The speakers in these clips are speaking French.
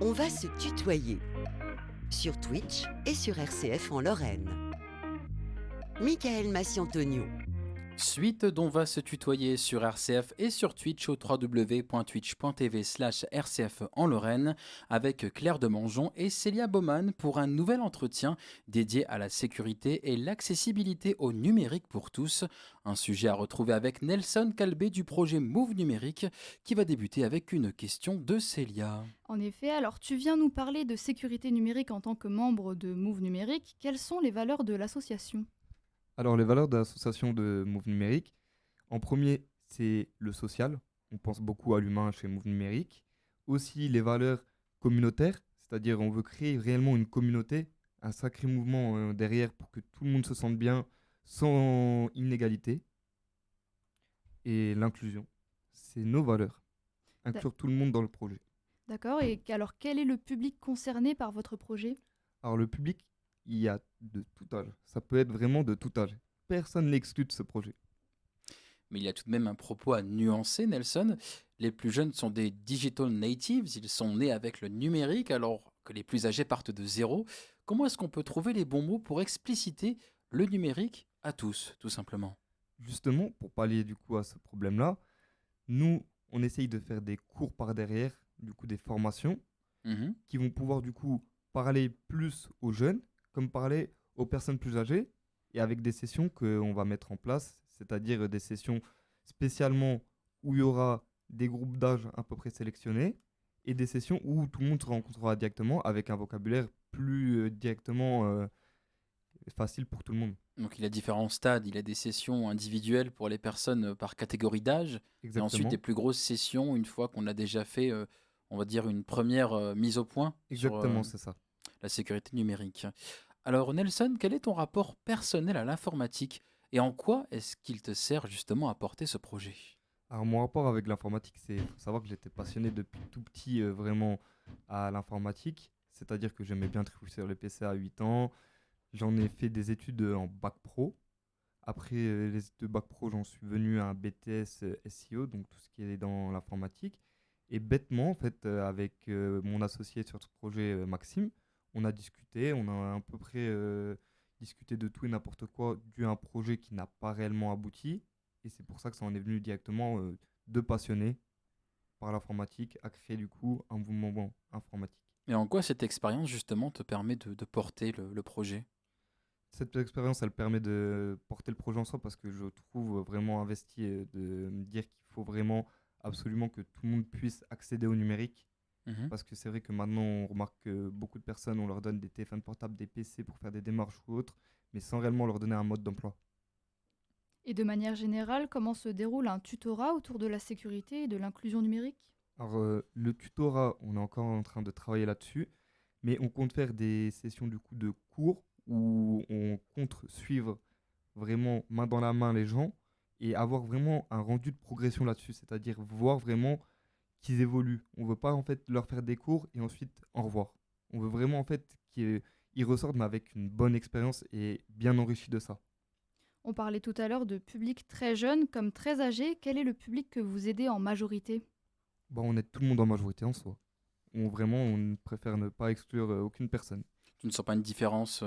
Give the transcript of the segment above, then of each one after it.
On va se tutoyer sur Twitch et sur RCF en Lorraine. Michael Massiantonio. Suite d'On va se tutoyer sur RCF et sur Twitch au www.twitch.tv/RCF en Lorraine avec Claire Demangeon et Célia Baumann pour un nouvel entretien dédié à la sécurité et l'accessibilité au numérique pour tous. Un sujet à retrouver avec Nelson Calbé du projet Move Numérique qui va débuter avec une question de Célia. En effet, alors tu viens nous parler de sécurité numérique en tant que membre de Move Numérique. Quelles sont les valeurs de l'association? Alors, les valeurs de l'association de Move Numérique, en premier, c'est le social. On pense beaucoup à l'humain chez Move Numérique. Aussi, les valeurs communautaires, c'est-à-dire on veut créer réellement une communauté, un sacré mouvement derrière pour que tout le monde se sente bien sans inégalité. Et l'inclusion, c'est nos valeurs. D'a- Inclure tout le monde dans le projet. D'accord, et alors quel est le public concerné par votre projet? Alors, le public, il y a de tout âge. Ça peut être vraiment de tout âge. Personne n'exclut de ce projet. Mais il y a tout de même un propos à nuancer, Nelson. Les plus jeunes sont des digital natives, ils sont nés avec le numérique alors que les plus âgés partent de zéro. Comment est-ce qu'on peut trouver les bons mots pour expliciter le numérique à tous, tout simplement? Justement, pour pallier du coup à ce problème-là, nous, on essaye de faire des cours par derrière, du coup des formations, Mhm. qui vont pouvoir du coup parler plus aux jeunes, comme parler aux personnes plus âgées, et avec des sessions qu'on va mettre en place, c'est-à-dire des sessions spécialement où il y aura des groupes d'âge à peu près sélectionnés, et des sessions où tout le monde se rencontrera directement avec un vocabulaire plus directement facile pour tout le monde. Donc il a différents stades, il a des sessions individuelles pour les personnes par catégorie d'âge, et ensuite des Exactement. plus grosses sessions une fois qu'on a déjà fait, on va dire, une première mise au point sur Exactement, c'est ça. la sécurité numérique. Alors Nelson, quel est ton rapport personnel à l'informatique et en quoi est-ce qu'il te sert justement à porter ce projet? Alors, mon rapport avec l'informatique, c'est faut savoir que j'étais passionné depuis tout petit vraiment à l'informatique. C'est-à-dire que j'aimais bien tricher sur les PC à 8 ans. J'en ai fait des études en bac pro. Après les études de bac pro, j'en suis venu à un BTS SEO, donc tout ce qui est dans l'informatique. Et bêtement, en fait, avec mon associé sur ce projet, Maxime, on a discuté, on a à peu près discuté de tout et n'importe quoi, dû à un projet qui n'a pas réellement abouti. Et c'est pour ça que ça en est venu directement de passionnés par l'informatique à créer du coup un mouvement informatique. Et en quoi cette expérience justement te permet de porter le projet? Cette expérience, elle permet de porter le projet en soi parce que je trouve vraiment investi de me dire qu'il faut vraiment absolument que tout le monde puisse accéder au numérique. Mhm. Parce que c'est vrai que maintenant, on remarque que beaucoup de personnes, on leur donne des téléphones portables, des PC pour faire des démarches ou autres, mais sans réellement leur donner un mode d'emploi. Et de manière générale, comment se déroule un tutorat autour de la sécurité et de l'inclusion numérique? Alors, le tutorat, on est encore en train de travailler là-dessus, mais on compte faire des sessions du coup de cours où on compte suivre vraiment main dans la main les gens et avoir vraiment un rendu de progression là-dessus, c'est-à-dire voir vraiment qu'ils évoluent. On veut pas en fait leur faire des cours et ensuite au revoir. On veut vraiment en fait qu'ils ressortent mais avec une bonne expérience et bien enrichis de ça. On parlait tout à l'heure de public très jeune comme très âgé. Quel est le public que vous aidez en majorité? Bon, on aide tout le monde en majorité en soi. On préfère ne pas exclure aucune personne. Tu ne sens pas une différence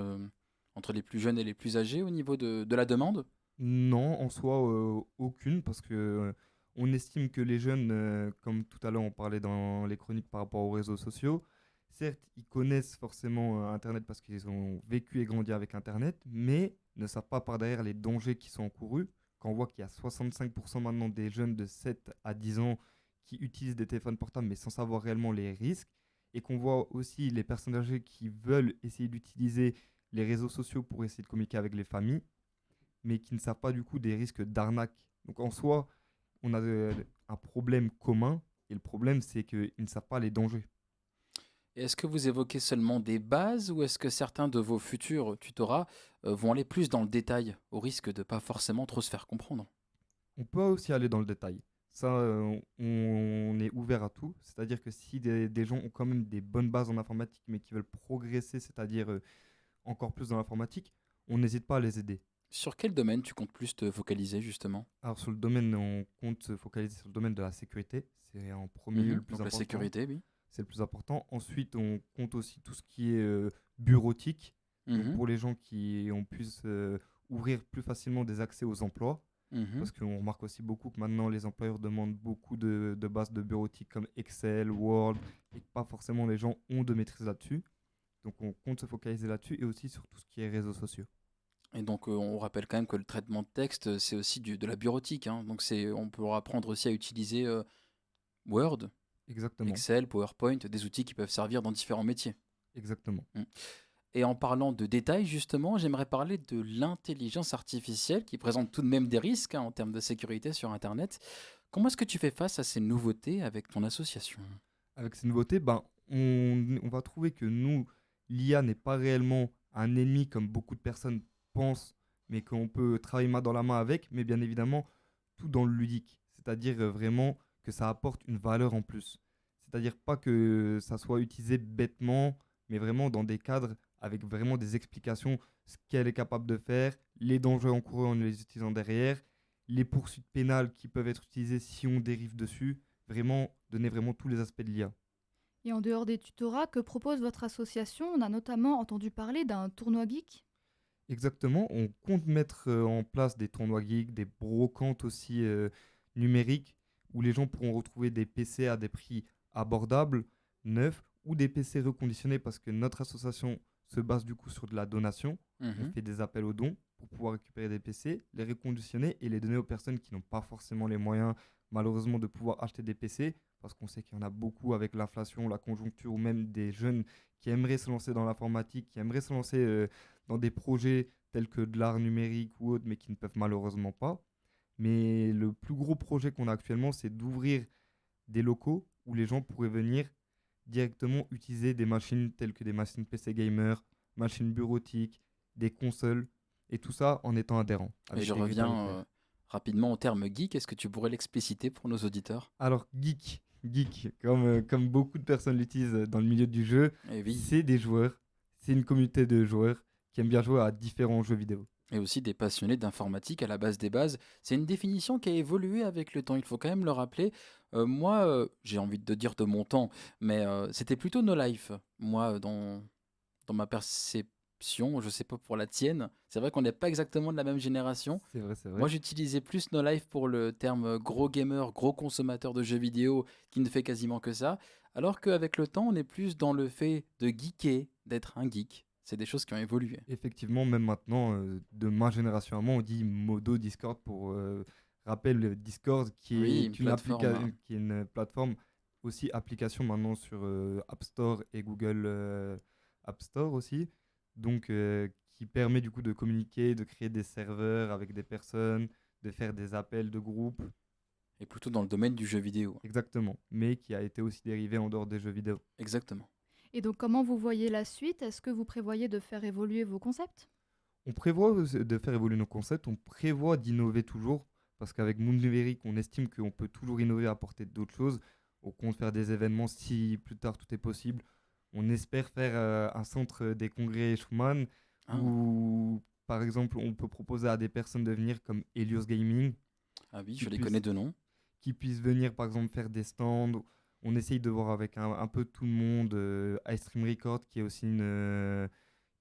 entre les plus jeunes et les plus âgés au niveau de la demande? Non, en soi, aucune, parce que on estime que les jeunes, comme tout à l'heure on parlait dans les chroniques par rapport aux réseaux sociaux, certes, ils connaissent forcément Internet parce qu'ils ont vécu et grandi avec Internet, mais ne savent pas par derrière les dangers qui sont encourus. Quand on voit qu'il y a 65% maintenant des jeunes de 7 à 10 ans qui utilisent des téléphones portables, mais sans savoir réellement les risques, et qu'on voit aussi les personnes âgées qui veulent essayer d'utiliser les réseaux sociaux pour essayer de communiquer avec les familles mais qui ne savent pas du coup des risques d'arnaque. Donc en soi, on a un problème commun, et le problème c'est qu'ils ne savent pas les dangers. Et est-ce que vous évoquez seulement des bases ou est-ce que certains de vos futurs tutorats vont aller plus dans le détail au risque de pas forcément trop se faire comprendre? On peut aussi aller dans le détail. Ça, on est ouvert à tout. C'est-à-dire que si des gens ont quand même des bonnes bases en informatique, mais qui veulent progresser, c'est-à-dire encore plus dans l'informatique, on n'hésite pas à les aider. Sur quel domaine tu comptes plus te focaliser justement? Alors sur le domaine, on compte se focaliser sur le domaine de la sécurité. C'est en premier lieu le plus Donc la important. sécurité, oui. c'est le plus important. Ensuite, on compte aussi tout ce qui est bureautique. Donc, Mhm, pour les gens qui on puisse ouvrir plus facilement des accès aux emplois. mhm. Parce qu'on remarque aussi beaucoup que maintenant, les employeurs demandent beaucoup de bases de bureautique comme Excel, Word, et que pas forcément les gens ont de maîtrise là-dessus. Donc, on compte se focaliser là-dessus et aussi sur tout ce qui est réseaux sociaux. Et donc, on rappelle quand même que le traitement de texte, c'est aussi de la bureautique, hein. Donc, on peut apprendre aussi à utiliser Word, Exactement, Excel, PowerPoint, des outils qui peuvent servir dans différents métiers. exactement. Mm. Et en parlant de détails, justement, j'aimerais parler de l'intelligence artificielle qui présente tout de même des risques, hein, en termes de sécurité sur Internet. Comment est-ce que tu fais face à ces nouveautés avec ton association? Avec ces nouveautés, ben, on va trouver que nous, l'IA n'est pas réellement un ennemi comme beaucoup de personnes pensent, mais qu'on peut travailler main dans la main avec, mais bien évidemment, tout dans le ludique. C'est-à-dire vraiment que ça apporte une valeur en plus. C'est-à-dire pas que ça soit utilisé bêtement, mais vraiment dans des cadres avec vraiment des explications, ce qu'elle est capable de faire, les dangers encourus en les utilisant derrière, les poursuites pénales qui peuvent être utilisées si on dérive dessus, vraiment donner vraiment tous les aspects de l'IA. Et en dehors des tutorats, que propose votre association? On a notamment entendu parler d'un tournoi geek. Exactement, on compte mettre en place des tournois geeks, des brocantes aussi numériques, où les gens pourront retrouver des PC à des prix abordables, neufs, ou des PC reconditionnés, parce que notre association se base du coup sur de la donation. On Mhm. fait des appels aux dons pour pouvoir récupérer des PC, les reconditionner et les donner aux personnes qui n'ont pas forcément les moyens, malheureusement, de pouvoir acheter des PC, parce qu'on sait qu'il y en a beaucoup avec l'inflation, la conjoncture, ou même des jeunes qui aimeraient se lancer dans l'informatique, qui aimeraient se lancer dans des projets tels que de l'art numérique ou autre, mais qui ne peuvent malheureusement pas. Mais le plus gros projet qu'on a actuellement, c'est d'ouvrir des locaux où les gens pourraient venir directement utiliser des machines telles que des machines PC gamer, machines bureautiques, des consoles, et tout ça en étant adhérent, Et avec je des grilles reviens tarifaires. rapidement au terme geek. Est-ce que tu pourrais l'expliciter pour nos auditeurs? Alors, geek, comme beaucoup de personnes l'utilisent dans le milieu du jeu, Eh oui. c'est des joueurs, c'est une communauté de joueurs qui aiment bien jouer à différents jeux vidéo. Et aussi des passionnés d'informatique à la base des bases. C'est une définition qui a évolué avec le temps, il faut quand même le rappeler. Moi, j'ai envie de dire de mon temps, mais c'était plutôt No Life. Moi, dans ma perception, je sais pas pour la tienne, c'est vrai qu'on n'est pas exactement de la même génération. C'est vrai, c'est Moi, vrai. j'utilisais plus No Life pour le terme gros gamer, gros consommateur de jeux vidéo qui ne fait quasiment que ça, alors qu'avec le temps, on est plus dans le fait de geeker, d'être un geek. C'est des choses qui ont évolué. Effectivement, même maintenant, de ma génération à moi, on dit Modo Discord pour rappel Discord Oui, une plateforme, hein. qui est une plateforme aussi application maintenant sur App Store et Google App Store aussi. Donc qui permet du coup de communiquer, de créer des serveurs avec des personnes, de faire des appels de groupe, Et plutôt dans le domaine du jeu vidéo. exactement, mais qui a été aussi dérivé en dehors des jeux vidéo. Exactement. Et donc, comment vous voyez la suite? Est-ce que vous prévoyez de faire évoluer vos concepts? On prévoit de faire évoluer nos concepts, on prévoit d'innover toujours, parce qu'avec Monde Numérique, on estime qu'on peut toujours innover, apporter d'autres choses. On compte faire des événements si plus tard tout est possible. On espère faire un centre des congrès Schumann, Ah, où par exemple on peut proposer à des personnes de venir comme Helios Gaming, ah oui, qui je les connais puissent, de nom. qui puissent venir par exemple faire des stands. On essaye de voir avec un peu tout le monde, iStream Record, qui est aussi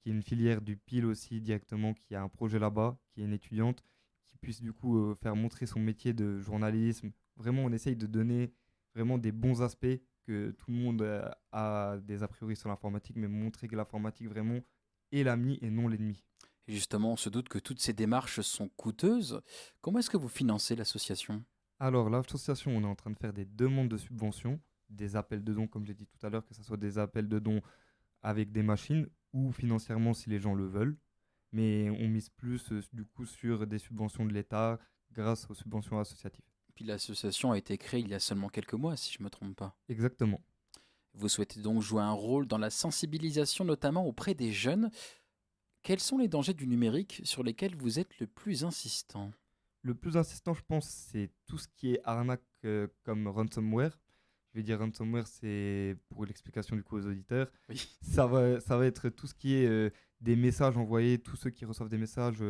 qui est une filière du pile aussi directement, qui a un projet là-bas, qui est une étudiante, qui puisse du coup faire montrer son métier de journalisme. Vraiment, on essaye de donner vraiment des bons aspects, que tout le monde a des a priori sur l'informatique, mais montrer que l'informatique vraiment est l'ami et non l'ennemi. Et justement, on se doute que toutes ces démarches sont coûteuses. Comment est-ce que vous financez l'association? Alors, l'association, on est en train de faire des demandes de subventions, des appels de dons, comme j'ai dit tout à l'heure, que ce soit des appels de dons avec des machines ou financièrement si les gens le veulent. Mais on mise plus du coup sur des subventions de l'État grâce aux subventions associatives. Puis l'association a été créée il y a seulement quelques mois, si je ne me trompe pas. Exactement. Vous souhaitez donc jouer un rôle dans la sensibilisation, notamment auprès des jeunes. Quels sont les dangers du numérique sur lesquels vous êtes le plus insistant? Le plus insistant, je pense, c'est tout ce qui est arnaque comme ransomware. Je vais dire ransomware, c'est pour l'explication du coup aux auditeurs. Oui. Ça va être tout ce qui est des messages envoyés, tous ceux qui reçoivent des messages,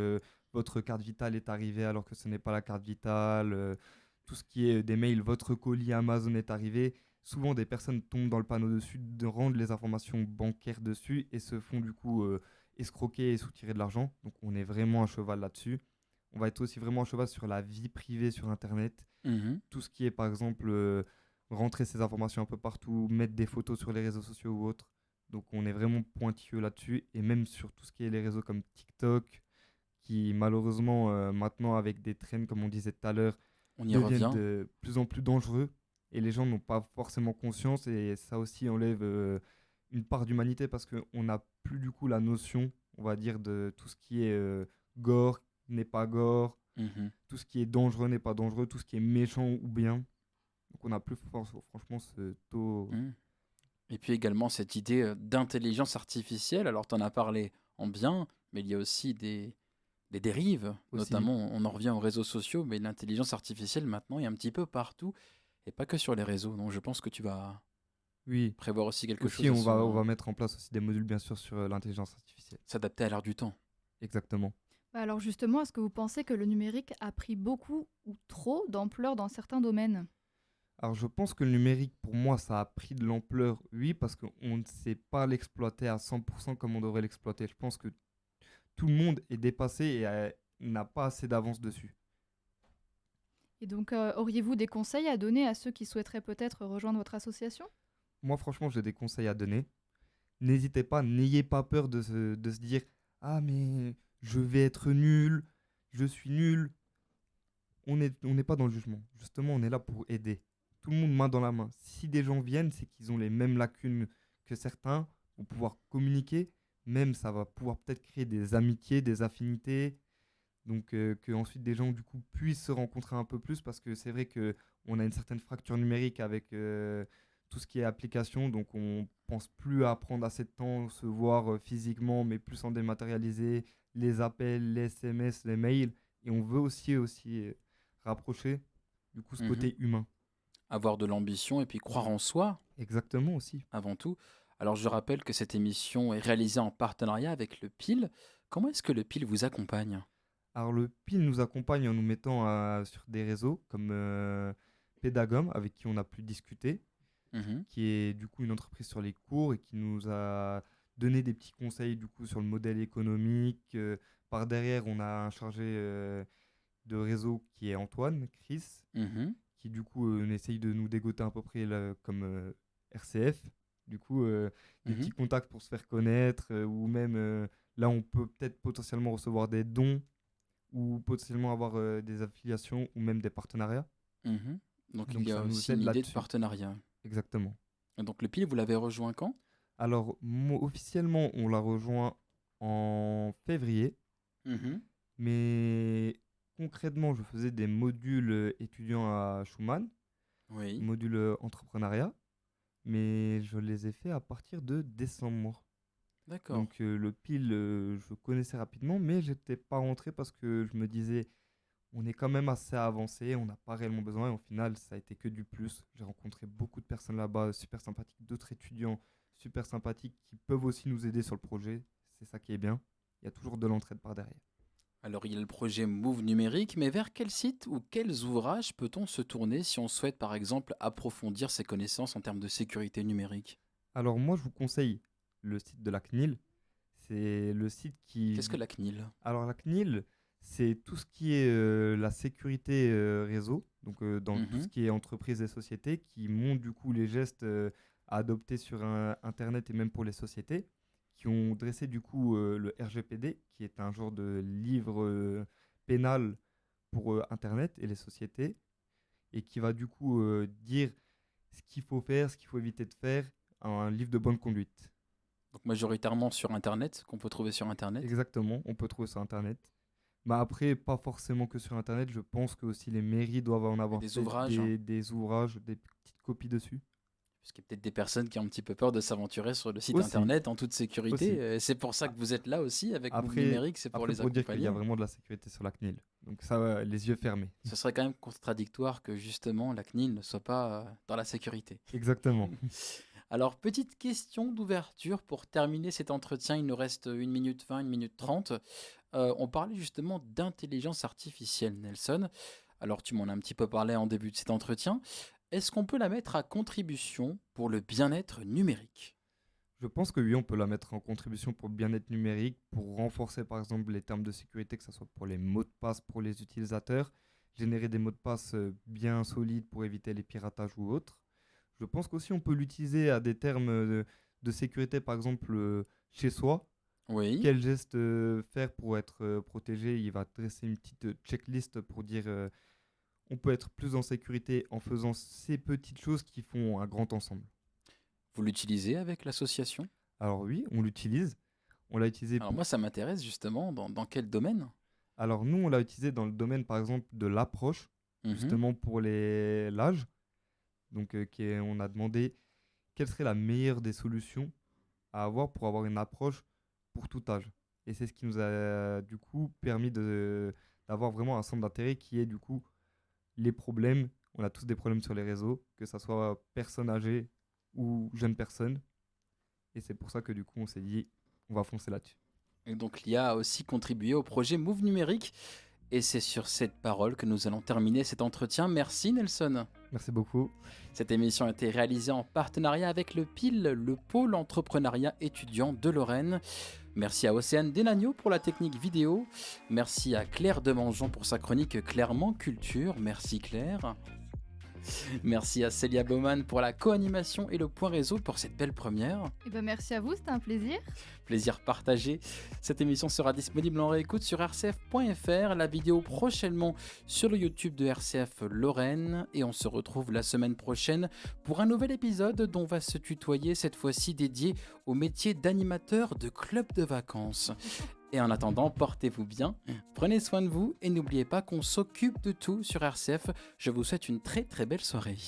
votre carte vitale est arrivée alors que ce n'est pas la carte vitale, tout ce qui est des mails, votre colis Amazon est arrivé. souvent des personnes tombent dans le panneau dessus, de rendre les informations bancaires dessus et se font du coup escroquer et soutirer de l'argent. Donc on est vraiment à cheval là-dessus. On va être aussi vraiment à cheval sur la vie privée sur Internet. Mhm. Tout ce qui est par exemple rentrer ces informations un peu partout, mettre des photos sur les réseaux sociaux ou autres. Donc on est vraiment pointilleux là-dessus. Et même sur tout ce qui est les réseaux comme TikTok, qui malheureusement maintenant avec des trends comme on disait tout à l'heure, On y deviennent revient. de plus en plus dangereux et les gens n'ont pas forcément conscience et ça aussi enlève une part d'humanité parce qu'on n'a plus du coup la notion, on va dire, de tout ce qui est gore n'est pas gore, Mhm. tout ce qui est dangereux n'est pas dangereux, tout ce qui est méchant ou bien. Donc on n'a plus franchement ce taux Mhm. Et puis également cette idée d'intelligence artificielle. Alors, tu en as parlé en bien, mais il y a aussi des dérives. aussi. Notamment, on en revient aux réseaux sociaux, mais l'intelligence artificielle maintenant est un petit peu partout et pas que sur les réseaux. Donc, je pense que tu vas Oui, prévoir aussi quelque aussi chose à on va mettre en place aussi des modules bien sûr sur l'intelligence artificielle. s'adapter à l'ère du temps. Exactement. Bah alors justement, est-ce que vous pensez que le numérique a pris beaucoup ou trop d'ampleur dans certains domaines? Alors, je pense que le numérique, pour moi, ça a pris de l'ampleur, oui, parce qu'on ne sait pas l'exploiter à 100% comme on devrait l'exploiter. Je pense que tout le monde est dépassé et n'a pas assez d'avance dessus. Et donc, auriez-vous des conseils à donner à ceux qui souhaiteraient peut-être rejoindre votre association? Moi, franchement, j'ai des conseils à donner. N'hésitez pas, n'ayez pas peur de se dire ah, mais je vais être nul, je suis nul. On n'est pas dans le jugement. Justement, on est là pour aider. Tout le monde main dans la main. Si des gens viennent, c'est qu'ils ont les mêmes lacunes que certains pour pouvoir communiquer. Même, ça va pouvoir peut-être créer des amitiés, des affinités. Donc, que ensuite des gens, du coup, puissent se rencontrer un peu plus parce que c'est vrai que on a une certaine fracture numérique avec tout ce qui est application. Donc, on pense plus à prendre assez de temps, se voir physiquement, mais plus en dématérialisé, les appels, les SMS, les mails. Et on veut aussi rapprocher, du coup, ce Mhm. côté humain. Avoir de l'ambition et puis croire en soi Exactement aussi. avant tout. Alors, je rappelle que cette émission est réalisée en partenariat avec le PIL. Comment est-ce que le PIL vous accompagne? Alors, le PIL nous accompagne en nous mettant sur des réseaux comme Pédagome, avec qui on a pu discuter, Mhm. qui est du coup une entreprise sur les cours et qui nous a donné des petits conseils du coup sur le modèle économique. Par derrière, on a un chargé de réseau qui est Antoine, Chris, Mhm. qui du coup on essaye de nous dégoter à peu près comme RCF. Du coup, des petits Mhm. contacts pour se faire connaître, ou même là, on peut peut-être potentiellement recevoir des dons ou potentiellement avoir des affiliations ou même des partenariats. Mhm. Donc, il Donc y a ça nous aussi une aide idée de là-dessus. partenariat. Exactement. Et donc, le PIL, vous l'avez rejoint quand? Alors, officiellement, on l'a rejoint en février, Mhm. mais concrètement, je faisais des modules étudiants à Schumann, Oui, modules entrepreneuriat, mais je les ai faits à partir de décembre. d'accord. Donc le PIL, je connaissais rapidement, mais j'étais pas rentré parce que je me disais, on est quand même assez avancé, on n'a pas réellement besoin. Et au final, ça a été que du plus. J'ai rencontré beaucoup de personnes là-bas, super sympathiques, d'autres étudiants super sympathiques qui peuvent aussi nous aider sur le projet. C'est ça qui est bien. Il y a toujours de l'entraide par derrière. Alors, il y a le projet Move numérique, mais vers quel site ou quels ouvrages peut-on se tourner si on souhaite, par exemple, approfondir ses connaissances en termes de sécurité numérique? Alors moi, je vous conseille le site de la CNIL. C'est le site qui... Qu'est-ce que la CNIL? Alors la CNIL, c'est tout ce qui est la sécurité réseau, donc dans tout ce Mhm. qui est entreprise et société, qui montre du coup les gestes à adopter sur Internet et même pour les sociétés, qui ont dressé du coup le RGPD, qui est un genre de livre pénal pour Internet et les sociétés, et qui va du coup dire ce qu'il faut faire, ce qu'il faut éviter de faire, un livre de bonne conduite. Donc, majoritairement sur Internet, qu'on peut trouver sur Internet. Exactement, on peut trouver sur Internet. Mais après, pas forcément que sur Internet, je pense que aussi les mairies doivent en Il y a avoir des peut-être ouvrages, hein, des ouvrages, des petites copies dessus. parce qu'il y a peut-être des personnes qui ont un petit peu peur de s'aventurer sur le site Aussi, Internet en toute sécurité. aussi. C'est pour ça A- que vous êtes là aussi avec Move Après, numérique, c'est pour après les pour dire qu'il y a accompagner. vraiment de la sécurité sur la CNIL. Donc ça, les yeux fermés. Ce serait quand même contradictoire que justement la CNIL ne soit pas dans la sécurité. Exactement. Alors, petite question d'ouverture pour terminer cet entretien. Il nous reste 1 minute 20, 1 minute 30. On parlait justement d'intelligence artificielle, Nelson. Alors, tu m'en as un petit peu parlé en début de cet entretien. Est-ce qu'on peut la mettre à contribution pour le bien-être numérique? Je pense que oui, on peut la mettre en contribution pour le bien-être numérique, pour renforcer par exemple les termes de sécurité, que ce soit pour les mots de passe pour les utilisateurs, générer des mots de passe bien solides pour éviter les piratages ou autres. Je pense qu'aussi on peut l'utiliser à des termes de sécurité, par exemple chez soi. Oui. Quel geste faire pour être protégé? Il va dresser une petite checklist pour dire on peut être plus en sécurité en faisant ces petites choses qui font un grand ensemble. Vous l'utilisez avec l'association? Alors oui, on l'utilise. On l'a utilisé Alors pour... moi, ça m'intéresse justement. Dans quel domaine? Alors nous, on l'a utilisé dans le domaine, par exemple, de l'approche, Mhm. justement pour l'âge. Donc on a demandé quelle serait la meilleure des solutions à avoir pour avoir une approche pour tout âge. Et c'est ce qui nous a du coup permis d'avoir vraiment un centre d'intérêt qui est du coup les problèmes. On a tous des problèmes sur les réseaux, que ce soit personnes âgées ou jeunes personnes. Et c'est pour ça que du coup on s'est dit on va foncer là-dessus. Et donc l'IA a aussi contribué au projet Move Numérique. Et c'est sur cette parole que nous allons terminer cet entretien. Merci Nelson. Merci beaucoup. Cette émission a été réalisée en partenariat avec le PIL, le pôle entrepreneuriat étudiant de Lorraine. Merci à Océane Denagno pour la technique vidéo. Merci à Claire Demangeon pour sa chronique Clairement Culture. Merci Claire. Merci à Célia Baumann pour la co-animation et le point réseau pour cette belle première. Et ben merci à vous, c'était un plaisir. Plaisir partagé. Cette émission sera disponible en réécoute sur rcf.fr, la vidéo prochainement sur le YouTube de RCF Lorraine. Et on se retrouve la semaine prochaine pour un nouvel épisode dont on va se tutoyer, cette fois-ci dédié au métier d'animateur de club de vacances. Et en attendant, portez-vous bien, prenez soin de vous et n'oubliez pas qu'on s'occupe de tout sur RCF. Je vous souhaite une très très belle soirée.